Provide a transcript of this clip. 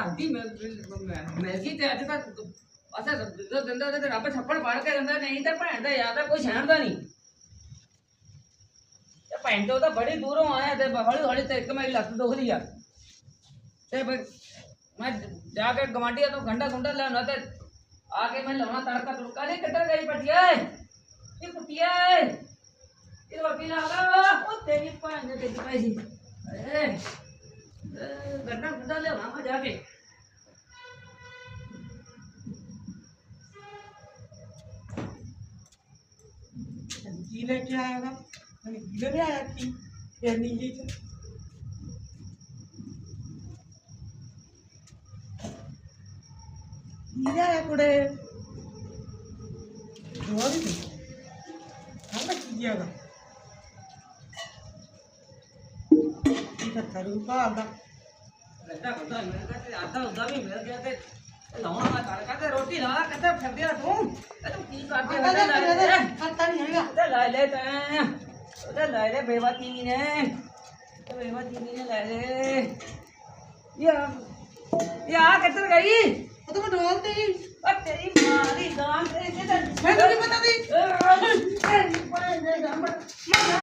ਹੱਦੀ ਮਿਲਦੀ ਤੇ ਅੱਜ ਤੱਕ ਅਸਾਂ ਜਦੋਂ ਦਿੰਦਾ ਤੇ ਰੱਬ ਛੱਪੜ ਫੜ ਕੇ ਦਿੰਦਾ ਨਹੀਂ ਤੇ ਭੈਣ ਦਾ ਯਾਦ ਆ ਕੋਈ ਛੱਡਦਾ ਨਹੀਂ ਤੇ ਭੈਣ ਤੋਂ ਤਾਂ ਬੜੀ ਦੂਰੋਂ ਆਇਆ ਤੇ ਹੌਲੀ ਹੌਲੀ ਤੇ ਇੱਕ ਮੇਰੀ ਲੱਤ ਦੁਖਦੀ ਆ ਤੇ ਮੈਂ ਜਾ ਕੇ ਗਵਾਂਢੀਆਂ ਤੋਂ ਗੰਡਾ ਗੁੰਡਾ ਲਿਆਉਣਾ ਤੇ ਆ ਕੇ ਮੈਂ ਲਾਉਣਾ ਤੜਕਾ ਤੁੜਕਾ ਨਹੀਂ ਕਿੱਧਰ ਗਈ ਪਟੀਏ ਇਹ ਕੁੱਤੀਏ ਇਹ ਰੋਟੀ ਲਾ ਲਾ ਉਹ ਤੇਰੀ ਭੈਣ ਨੇ ਤੇ ਪਾਈ ਸੀ ਗੰਡਾ ਗੁੰਡਾ ਲਿਆਉਣਾ ਮੈਂ ਜਾ ਕੇ ਕੀ ਲੈ ਕੇ ਆਇਆ ਵਾ ਕੀ ਲੈ ਕੇ ਆਇਆ ਕੀ ਇੰਨੀ ਜੀ ਚ ਕੀ ਲਿਆਇਆ ਕੁੜੇ ਹੋਰ ਵੀ ਹਾਂ ਕੀ ਗਿਆ ਵਾ ਕੀ ਕਰਤਾ ਰੂ ਭਾਲਦਾ ਗੰਡਾ ਗੁੰਡਾ ਮਿਲ ਗਿਆ ਤੇ ਆਟਾ ਉਦਾ ਵੀ ਮਿਲ ਗਿਆ ਤੇ ਲਾਉਣਾ ਮੈਂ ਤੜਕਾ ਤੇ ਰੋਟੀ ਲਾ ਕਿੱਥੇ ਫਿਰਦੇ ਆ ਤੂੰ ਇਹ ਤੂੰ ਕੀ ਕਰਦੇ ਹੱਥਾਂ ਨਹੀਂ ਹੈਗਾ ਤੇ ਲੈ ਲੈ ਤੈਂ ਉਹਦੇ ਲੈ ਲੈ ਬੇਵਤੀ ਨੇ ਤੇ ਬੇਵਤੀ ਨੇ ਲੈ ਲੈ ਯਾ ਕਿੱਧਰ ਗਈ ਉਹ ਤਾਂ ਮੈਂ ਡੋਲਦੀ ਉਹ ਤੇਰੀ ਮਾਂ ਦੀ ਗਾਂ ਤੇ ਮੈਨੂੰ ਨਹੀਂ ਪਤਾ ਦੀ